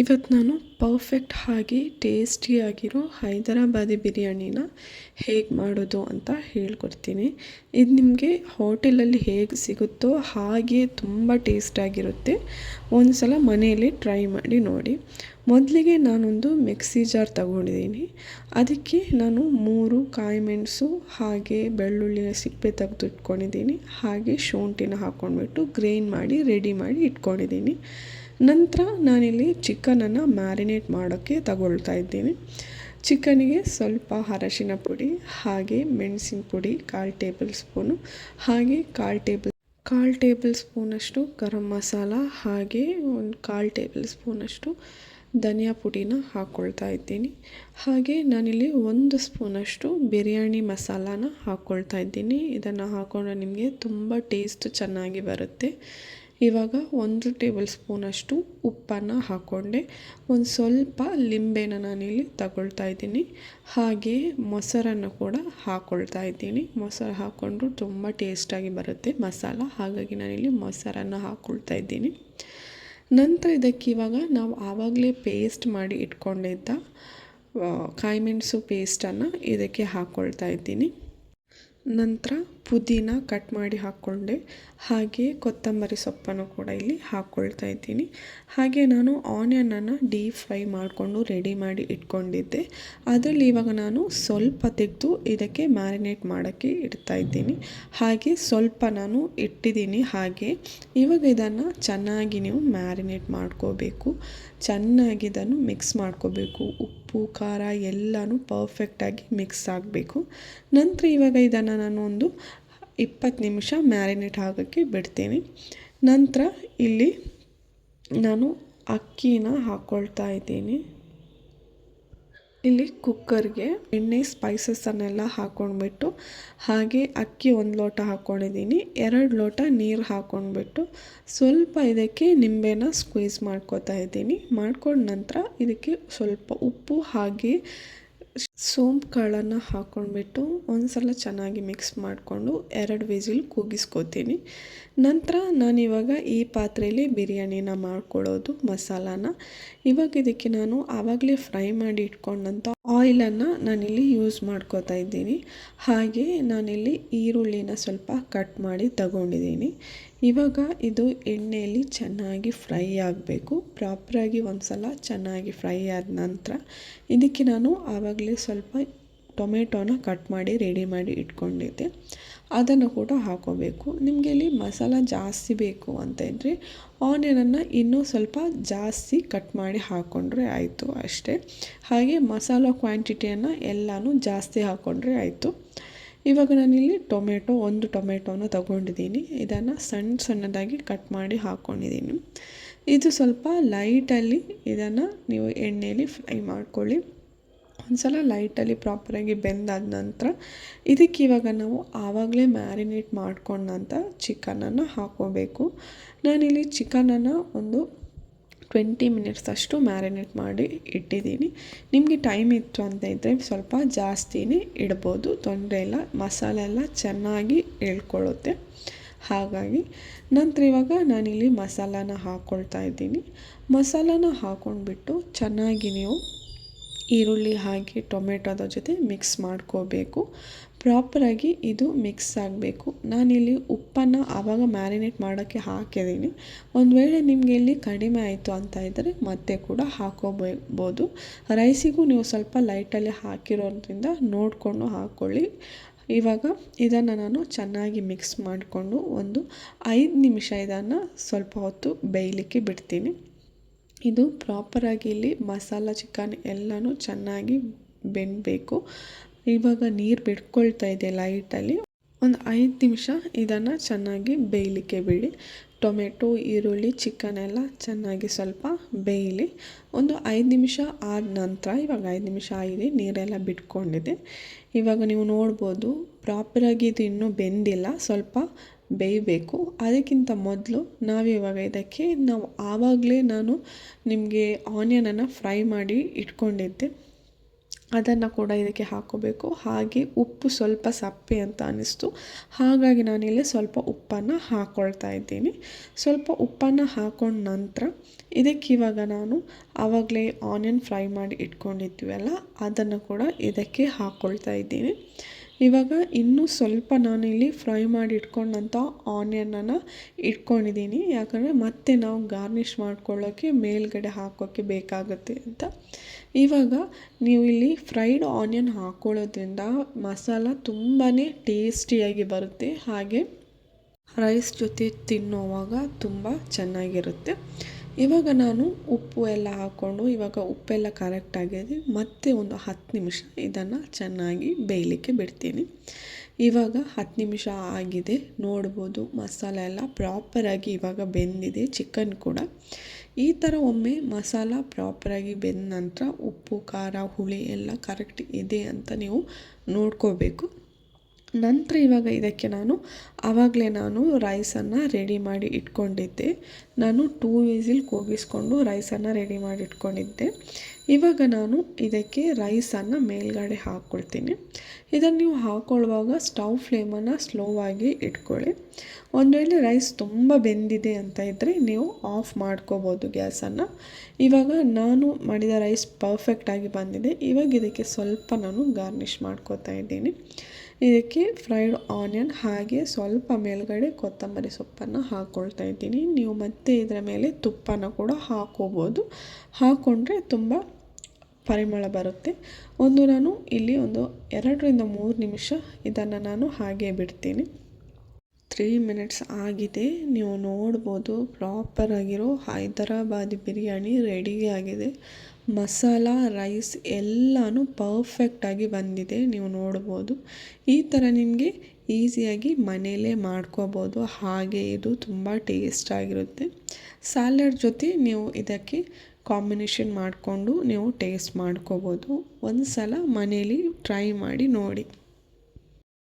ಇವತ್ತು ನಾನು ಪರ್ಫೆಕ್ಟ್ ಆಗಿ ಟೇಸ್ಟಿಯಾಗಿರೋ ಹೈದರಾಬಾದಿ ಬಿರಿಯಾನಿನ ಹೇಗೆ ಮಾಡೋದು ಅಂತ ಹೇಳ್ಕೊಡ್ತೀನಿ. ಇದು ನಿಮಗೆ ಹೋಟೆಲಲ್ಲಿ ಹೇಗೆ ಸಿಗುತ್ತೋ ಹಾಗೆ ತುಂಬ ಟೇಸ್ಟಾಗಿರುತ್ತೆ. ಒಂದು ಸಲ ಮನೆಯಲ್ಲಿ ಟ್ರೈ ಮಾಡಿ ನೋಡಿ. ಮೊದಲಿಗೆ ನಾನೊಂದು ಮಿಕ್ಸಿ ಜಾರ್ ತಗೊಂಡಿದ್ದೀನಿ. ಅದಕ್ಕೆ ನಾನು 3 ಕಾಯಿಮೆಣಸು ಹಾಗೆ ಬೆಳ್ಳುಳ್ಳಿಯ ಸಿಪ್ಪೆ ತೆಗೆದು ಇಟ್ಕೊಂಡಿದ್ದೀನಿ. ಹಾಗೆ ಶುಂಠಿನ ಹಾಕ್ಕೊಂಡ್ಬಿಟ್ಟು ಗ್ರೈಂಡ್ ಮಾಡಿ ರೆಡಿ ಮಾಡಿ ಇಟ್ಕೊಂಡಿದ್ದೀನಿ. ನಂತರ ನಾನಿಲ್ಲಿ ಚಿಕನನ್ನು ಮ್ಯಾರಿನೇಟ್ ಮಾಡೋಕ್ಕೆ ತಗೊಳ್ತಾ ಇದ್ದೀನಿ. ಚಿಕನಿಗೆ ಸ್ವಲ್ಪ ಅರಶಿನ ಪುಡಿ ಹಾಗೆ ಮೆಣಸಿನ ಪುಡಿ 1/4 ಟೇಬಲ್ ಸ್ಪೂನು ಹಾಗೆ 1/4 ಟೇಬಲ್ ಸ್ಪೂನಷ್ಟು ಗರಂ ಮಸಾಲ ಹಾಗೆ ಒಂದು 1/4 ಟೇಬಲ್ ಸ್ಪೂನಷ್ಟು ಧನಿಯಾ ಪುಡಿನ ಹಾಕ್ಕೊಳ್ತಾ ಇದ್ದೀನಿ. ಹಾಗೆ ನಾನಿಲ್ಲಿ 1 ಸ್ಪೂನಷ್ಟು ಬಿರಿಯಾನಿ ಮಸಾಲಾನ ಹಾಕ್ಕೊಳ್ತಾ ಇದ್ದೀನಿ. ಇದನ್ನು ಹಾಕ್ಕೊಂಡ್ರೆ ನಿಮಗೆ ತುಂಬ ಟೇಸ್ಟ್ ಚೆನ್ನಾಗಿ ಬರುತ್ತೆ. ಇವಾಗ 1 ಟೇಬಲ್ ಸ್ಪೂನಷ್ಟು ಉಪ್ಪನ್ನು ಹಾಕ್ಕೊಂಡೆ. ಒಂದು ಸ್ವಲ್ಪ ಲಿಂಬೆನ ನಾನಿಲ್ಲಿ ತಗೊಳ್ತಾ ಇದ್ದೀನಿ. ಹಾಗೆ ಮೊಸರನ್ನು ಕೂಡ ಹಾಕ್ಕೊಳ್ತಾ ಇದ್ದೀನಿ. ಮೊಸರು ಹಾಕ್ಕೊಂಡ್ರು ತುಂಬ ಟೇಸ್ಟಾಗಿ ಬರುತ್ತೆ ಮಸಾಲ. ಹಾಗಾಗಿ ನಾನಿಲ್ಲಿ ಮೊಸರನ್ನು ಹಾಕ್ಕೊಳ್ತಾ ಇದ್ದೀನಿ. ನಂತರ ಇದಕ್ಕೆ ಇವಾಗ ನಾವು ಆವಾಗಲೇ ಪೇಸ್ಟ್ ಮಾಡಿ ಇಟ್ಕೊಂಡಿದ್ದ ಕಾಯಿಮೆಣಸು ಪೇಸ್ಟನ್ನು ಇದಕ್ಕೆ ಹಾಕ್ಕೊಳ್ತಾ ಇದ್ದೀನಿ. ನಂತರ ಪುದೀನ ಕಟ್ ಮಾಡಿ ಹಾಕ್ಕೊಂಡೆ. ಹಾಗೆ ಕೊತ್ತಂಬರಿ ಸೊಪ್ಪನ್ನು ಕೂಡ ಇಲ್ಲಿ ಹಾಕ್ಕೊಳ್ತಾ ಇದ್ದೀನಿ. ಹಾಗೆ ನಾನು ಆನಿಯನನ್ನು ಡೀಪ್ ಫ್ರೈ ಮಾಡಿಕೊಂಡು ರೆಡಿ ಮಾಡಿ ಇಟ್ಕೊಂಡಿದ್ದೆ. ಅದರಲ್ಲಿ ಇವಾಗ ನಾನು ಸ್ವಲ್ಪ ತೆಗೆದು ಇದಕ್ಕೆ ಮ್ಯಾರಿನೇಟ್ ಮಾಡೋಕ್ಕೆ ಇಡ್ತಾ ಇದ್ದೀನಿ. ಹಾಗೆ ಸ್ವಲ್ಪ ನಾನು ಇಟ್ಟಿದ್ದೀನಿ. ಹಾಗೆ ಇವಾಗ ಇದನ್ನು ಚೆನ್ನಾಗಿ ನೀವು ಮ್ಯಾರಿನೇಟ್ ಮಾಡ್ಕೋಬೇಕು. ಚೆನ್ನಾಗಿ ಇದನ್ನು ಮಿಕ್ಸ್ ಮಾಡ್ಕೋಬೇಕು. ಉಪ್ಪು ಖಾರ ಎಲ್ಲನೂ ಪರ್ಫೆಕ್ಟಾಗಿ ಮಿಕ್ಸ್ ಆಗಬೇಕು. ನಂತರ ಇವಾಗ ಇದನ್ನು ನಾನು ಒಂದು 20 ನಿಮಿಷ ಮ್ಯಾರಿನೇಟ್ ಆಗೋಕ್ಕೆ ಬಿಡ್ತೀನಿ. ನಂತರ ಇಲ್ಲಿ ನಾನು ಅಕ್ಕಿನ ಹಾಕ್ಕೊಳ್ತಾ ಇದ್ದೀನಿ. ಇಲ್ಲಿ ಕುಕ್ಕರ್ಗೆ ಎಣ್ಣೆ ಸ್ಪೈಸಸನ್ನೆಲ್ಲ ಹಾಕ್ಕೊಂಡ್ಬಿಟ್ಟು ಹಾಗೆ ಅಕ್ಕಿ 1 ಲೋಟ ಹಾಕ್ಕೊಂಡಿದ್ದೀನಿ. 2 ಲೋಟ ನೀರು ಹಾಕ್ಕೊಂಡ್ಬಿಟ್ಟು ಸ್ವಲ್ಪ ಇದಕ್ಕೆ ನಿಂಬೆನ ಸ್ಕ್ವೀಸ್ ಮಾಡ್ಕೊತಾ ಇದ್ದೀನಿ. ಮಾಡ್ಕೊಂಡ ನಂತರ ಇದಕ್ಕೆ ಸ್ವಲ್ಪ ಉಪ್ಪು ಹಾಗೆ ಸೋಂಪು ಕಾಳನ್ನು ಹಾಕ್ಕೊಂಡ್ಬಿಟ್ಟು ಒಂದು ಸಲ ಚೆನ್ನಾಗಿ ಮಿಕ್ಸ್ ಮಾಡಿಕೊಂಡು 2 ವಿಸಿಲ್ ಕೂಗಿಸ್ಕೊತೀನಿ. ನಂತರ ನಾನಿವಾಗ ಈ ಪಾತ್ರೆಯಲ್ಲಿ ಬಿರಿಯಾನಿನ ಮಾಡ್ಕೊಳ್ಳೋದು ಮಸಾಲಾನ. ಇವಾಗ ಇದಕ್ಕೆ ನಾನು ಆವಾಗಲೇ ಫ್ರೈ ಮಾಡಿ ಇಟ್ಕೊಂಡಂಥ ಆಯಿಲನ್ನು ನಾನಿಲ್ಲಿ ಯೂಸ್ ಮಾಡ್ಕೋತಾ ಇದ್ದೀನಿ. ಹಾಗೆ ನಾನಿಲ್ಲಿ ಈರುಳ್ಳಿನ ಸ್ವಲ್ಪ ಕಟ್ ಮಾಡಿ ತಗೊಂಡಿದ್ದೀನಿ. ಇವಾಗ ಇದು ಎಣ್ಣೆಯಲ್ಲಿ ಚೆನ್ನಾಗಿ ಫ್ರೈ ಆಗಬೇಕು. ಪ್ರಾಪರಾಗಿ ಒಂದು ಸಲ ಚೆನ್ನಾಗಿ ಫ್ರೈ ಆದ ನಂತರ ಇದಕ್ಕೆ ನಾನು ಆವಾಗಲೇ ಸ್ವಲ್ಪ ಟೊಮೆಟೊನ ಕಟ್ ಮಾಡಿ ರೆಡಿ ಮಾಡಿ ಇಟ್ಕೊಂಡಿದ್ದೆ. ಅದನ್ನು ಕೂಡ ಹಾಕೋಬೇಕು. ನಿಮಗೆ ಇಲ್ಲಿ ಮಸಾಲ ಜಾಸ್ತಿ ಬೇಕು ಅಂತ ಇದ್ದರೆ ಆನಿಯನನ್ನು ಇನ್ನೂ ಸ್ವಲ್ಪ ಜಾಸ್ತಿ ಕಟ್ ಮಾಡಿ ಹಾಕ್ಕೊಂಡ್ರೆ ಆಯಿತು ಅಷ್ಟೇ. ಹಾಗೆ ಮಸಾಲ ಕ್ವಾಂಟಿಟಿಯನ್ನು ಎಲ್ಲನೂ ಜಾಸ್ತಿ ಹಾಕ್ಕೊಂಡ್ರೆ ಆಯಿತು. ಇವಾಗ ನಾನಿಲ್ಲಿ ಒಂದು ಟೊಮೆಟೊನ ತಗೊಂಡಿದ್ದೀನಿ. ಇದನ್ನು ಸಣ್ಣದಾಗಿ ಕಟ್ ಮಾಡಿ ಹಾಕ್ಕೊಂಡಿದ್ದೀನಿ. ಇದು ಸ್ವಲ್ಪ ಲೈಟಲ್ಲಿ ಇದನ್ನು ನೀವು ಎಣ್ಣೆಯಲ್ಲಿ ಫ್ರೈ ಮಾಡ್ಕೊಳ್ಳಿ. ಒಂದು ಸಲ ಲೈಟಲ್ಲಿ ಪ್ರಾಪರಾಗಿ ಬೆಂದಾದ ನಂತರ ಇದಕ್ಕೆ ಇವಾಗ ನಾವು ಆವಾಗಲೇ ಮ್ಯಾರಿನೇಟ್ ಮಾಡ್ಕೊಂಡಂಥ ಚಿಕನನ್ನು ಹಾಕ್ಕೋಬೇಕು. ನಾನಿಲ್ಲಿ ಚಿಕನನ್ನು ಒಂದು 20 ಮಿನಿಟ್ಸ್ ಅಷ್ಟು ಮ್ಯಾರಿನೇಟ್ ಮಾಡಿ ಇಟ್ಟಿದ್ದೀನಿ. ನಿಮಗೆ ಟೈಮ್ ಇತ್ತು ಅಂತ ಇದ್ದರೆ ಸ್ವಲ್ಪ ಜಾಸ್ತಿನೇ ಇಡ್ಬೋದು, ತೊಂದರೆ ಇಲ್ಲ. ಮಸಾಲೆ ಎಲ್ಲ ಚೆನ್ನಾಗಿ ಎಳ್ಕೊಳ್ಳುತ್ತೆ. ಹಾಗಾಗಿ ನಂತರ ಇವಾಗ ನಾನಿಲ್ಲಿ ಮಸಾಲಾನ ಹಾಕ್ಕೊಳ್ತಾ ಇದ್ದೀನಿ. ಮಸಾಲಾನ ಹಾಕ್ಕೊಂಡ್ಬಿಟ್ಟು ಚೆನ್ನಾಗಿ ನೀವು ಈರುಳ್ಳಿ ಹಾಗೆ ಟೊಮೆಟೊದ ಜೊತೆ ಮಿಕ್ಸ್ ಮಾಡ್ಕೋಬೇಕು. ಪ್ರಾಪರಾಗಿ ಇದು ಮಿಕ್ಸ್ ಆಗಬೇಕು. ನಾನಿಲ್ಲಿ ಉಪ್ಪನ್ನು ಆವಾಗ ಮ್ಯಾರಿನೇಟ್ ಮಾಡೋಕ್ಕೆ ಹಾಕಿದ್ದೀನಿ. ಒಂದು ವೇಳೆ ನಿಮಗೆ ಇಲ್ಲಿ ಕಡಿಮೆ ಆಯಿತು ಅಂತ ಇದ್ದರೆ ಮತ್ತೆ ಕೂಡ ಹಾಕೋಬೋದು. ರೈಸಿಗೂ ನೀವು ಸ್ವಲ್ಪ ಲೈಟಲ್ಲಿ ಹಾಕಿರೋದ್ರಿಂದ ನೋಡಿಕೊಂಡು ಹಾಕ್ಕೊಳ್ಳಿ. ಇವಾಗ ಇದನ್ನು ನಾನು ಚೆನ್ನಾಗಿ ಮಿಕ್ಸ್ ಮಾಡಿಕೊಂಡು ಒಂದು 5 ನಿಮಿಷ ಇದನ್ನು ಸ್ವಲ್ಪ ಹೊತ್ತು ಬೇಯಲಿಕ್ಕೆ ಬಿಡ್ತೀನಿ. ಇದು ಪ್ರಾಪರಾಗಿ ಇಲ್ಲಿ ಮಸಾಲ ಚಿಕನ್ ಎಲ್ಲನೂ ಚೆನ್ನಾಗಿ ಬೆಂದಬೇಕು. ಇವಾಗ ನೀರು ಬಿಟ್ಕೊಳ್ತಾ ಇದೆ ಲೈಟಲ್ಲಿ. ಒಂದು 5 ನಿಮಿಷ ಇದನ್ನು ಚೆನ್ನಾಗಿ ಬೇಯಲಿಕ್ಕೆ ಬಿಡಿ. ಟೊಮೆಟೊ ಈರುಳ್ಳಿ ಚಿಕನ್ ಎಲ್ಲ ಚೆನ್ನಾಗಿ ಸ್ವಲ್ಪ ಬೇಯಲಿ. ಒಂದು 5 ನಿಮಿಷ ಆದ ನಂತರ ಇವಾಗ 5 ನಿಮಿಷ ಆಗಿದೆ, ನೀರೆಲ್ಲ ಬಿಟ್ಕೊಂಡಿದೆ. ಇವಾಗ ನೀವು ನೋಡ್ಬೋದು ಪ್ರಾಪರಾಗಿ ಇದು ಇನ್ನೂ ಬೆಂದಿಲ್ಲ, ಸ್ವಲ್ಪ ಬೇಯಬೇಕು. ಅದಕ್ಕಿಂತ ಮೊದಲು ನಾವಿವಾಗ ಇದಕ್ಕೆ ಆವಾಗಲೇ ನಾನು ನಿಮಗೆ ಆನಿಯನನ್ನು ಫ್ರೈ ಮಾಡಿ ಇಟ್ಕೊಂಡಿದ್ದೆ. ಅದನ್ನು ಕೂಡ ಇದಕ್ಕೆ ಹಾಕೋಬೇಕು. ಹಾಗೆ ಉಪ್ಪು ಸ್ವಲ್ಪ ಸಪ್ಪೆ ಅಂತ ಅನ್ನಿಸ್ತು, ಹಾಗಾಗಿ ನಾನಿಲ್ಲಿ ಸ್ವಲ್ಪ ಉಪ್ಪನ್ನು ಹಾಕ್ಕೊಳ್ತಾ ಇದ್ದೀನಿ. ಸ್ವಲ್ಪ ಉಪ್ಪನ್ನು ಹಾಕೊಂಡ ನಂತರ ಇದಕ್ಕೆ ಇವಾಗ ನಾನು ಆವಾಗಲೇ ಆನಿಯನ್ ಫ್ರೈ ಮಾಡಿ ಇಟ್ಕೊಂಡಿದ್ವಲ್ಲ ಅದನ್ನು ಕೂಡ ಇದಕ್ಕೆ ಹಾಕ್ಕೊಳ್ತಾ ಇದ್ದೀನಿ. ಇವಾಗ ಇನ್ನೂ ಸ್ವಲ್ಪ ನಾನಿಲ್ಲಿ ಫ್ರೈ ಮಾಡಿ ಇಟ್ಕೊಂಡಂಥ ಆನಿಯನನ್ನು ಇಟ್ಕೊಂಡಿದ್ದೀನಿ, ಯಾಕಂದರೆ ಮತ್ತೆ ನಾವು ಗಾರ್ನಿಷ್ ಮಾಡ್ಕೊಳ್ಳೋಕ್ಕೆ ಮೇಲ್ಗಡೆ ಹಾಕೋಕ್ಕೆ ಬೇಕಾಗುತ್ತೆ ಅಂತ. ಇವಾಗ ನೀವು ಇಲ್ಲಿ ಫ್ರೈಡ್ ಆನಿಯನ್ ಹಾಕ್ಕೊಳ್ಳೋದ್ರಿಂದ ಮಸಾಲ ತುಂಬಾ ಟೇಸ್ಟಿಯಾಗಿ ಬರುತ್ತೆ, ಹಾಗೆ ರೈಸ್ ಜೊತೆ ತಿನ್ನೋವಾಗ ತುಂಬ ಚೆನ್ನಾಗಿರುತ್ತೆ. ಇವಾಗ ನಾನು ಉಪ್ಪು ಎಲ್ಲ ಹಾಕ್ಕೊಂಡು ಇವಾಗ ಉಪ್ಪೆಲ್ಲ ಕರೆಕ್ಟಾಗಿದೆ. ಮತ್ತೆ ಒಂದು 10 ನಿಮಿಷ ಇದನ್ನು ಚೆನ್ನಾಗಿ ಬೇಯಲಿಕ್ಕೆ ಬಿಡ್ತೀನಿ. ಇವಾಗ 10 ನಿಮಿಷ ಆಗಿದೆ, ನೋಡ್ಬೋದು ಮಸಾಲೆ ಎಲ್ಲ ಪ್ರಾಪರಾಗಿ ಇವಾಗ ಬೆಂದಿದೆ. ಚಿಕನ್ ಕೂಡ ಈ ಥರ ಒಮ್ಮೆ ಮಸಾಲ ಪ್ರಾಪರಾಗಿ ಬೆಂದ ನಂತರ ಉಪ್ಪು ಖಾರ ಹುಳಿ ಎಲ್ಲ ಕರೆಕ್ಟ್ ಇದೆ ಅಂತ ನೀವು ನೋಡ್ಕೋಬೇಕು. ನಂತರ ಇವಾಗ ಇದಕ್ಕೆ ಆವಾಗಲೇ ನಾನು ರೈಸನ್ನು ರೆಡಿ ಮಾಡಿ ಇಟ್ಕೊಂಡಿದ್ದೆ. ನಾನು 2 ವಿಸಿಲ್ ಕೂಗಿಸ್ಕೊಂಡು ರೈಸನ್ನು ರೆಡಿ ಮಾಡಿ ಇಟ್ಕೊಂಡಿದ್ದೆ. ಇವಾಗ ನಾನು ಇದಕ್ಕೆ ರೈಸನ್ನು ಮೇಲ್ಗಡೆ ಹಾಕ್ಕೊಳ್ತೀನಿ. ಇದನ್ನು ನೀವು ಹಾಕ್ಕೊಳ್ಳುವಾಗ ಸ್ಟವ್ ಫ್ಲೇಮನ್ನು ಸ್ಲೋ ಆಗಿ ಇಟ್ಕೊಳ್ಳಿ. ಒಂದು ವೇಳೆ ರೈಸ್ ತುಂಬ ಬೆಂದಿದೆ ಅಂತ ಇದ್ದರೆ ನೀವು ಆಫ್ ಮಾಡ್ಕೋಬೋದು ಗ್ಯಾಸನ್ನು. ಇವಾಗ ನಾನು ಮಾಡಿದ ರೈಸ್ ಪರ್ಫೆಕ್ಟಾಗಿ ಬಂದಿದೆ. ಇವಾಗ ಇದಕ್ಕೆ ಸ್ವಲ್ಪ ನಾನು ಗಾರ್ನಿಷ್ ಮಾಡ್ಕೋತಾ ಇದ್ದೀನಿ. ಇದಕ್ಕೆ ಫ್ರೈಡ್ ಆನಿಯನ್ ಹಾಗೆ ಸ್ವಲ್ಪ ಮೇಲ್ಗಡೆ ಕೊತ್ತಂಬರಿ ಸೊಪ್ಪನ್ನು ಹಾಕ್ಕೊಳ್ತಾ ಇದ್ದೀನಿ. ನೀವು ಮತ್ತೆ ಇದರ ಮೇಲೆ ತುಪ್ಪನ ಕೂಡ ಹಾಕ್ಕೋಬೋದು, ಹಾಕ್ಕೊಂಡ್ರೆ ತುಂಬ ಪರಿಮಳ ಬರುತ್ತೆ. ನಾನು ಇಲ್ಲಿ 2 ರಿಂದ 3 ನಿಮಿಷ ಇದನ್ನು ನಾನು ಹಾಗೆ ಬಿಡ್ತೀನಿ. 3 ಮಿನಿಟ್ಸ್ ಆಗಿದೆ, ನೀವು ನೋಡ್ಬೋದು ಪ್ರಾಪರಾಗಿರೋ ಹೈದರಾಬಾದಿ ಬಿರಿಯಾನಿ ರೆಡಿ ಆಗಿದೆ. ಮಸಾಲ ರೈಸ್ ಎಲ್ಲನೂ ಪರ್ಫೆಕ್ಟಾಗಿ ಬಂದಿದೆ, ನೀವು ನೋಡ್ಬೋದು. ಈ ಥರ ನಿಮಗೆ ಈಸಿಯಾಗಿ ಮನೆಯಲ್ಲೇ ಮಾಡ್ಕೋಬೋದು, ಹಾಗೆ ಇದು ತುಂಬ ಟೇಸ್ಟಾಗಿರುತ್ತೆ. ಸ್ಯಾಲಡ್ ಜೊತೆ ನೀವು ಇದಕ್ಕೆ ಕಾಂಬಿನೇಷನ್ ಮಾಡಿಕೊಂಡು ನೀವು ಟೇಸ್ಟ್ ಮಾಡ್ಕೋಬೋದು. ಒಂದು ಸಲ ಮನೇಲಿ ಟ್ರೈ ಮಾಡಿ ನೋಡಿ.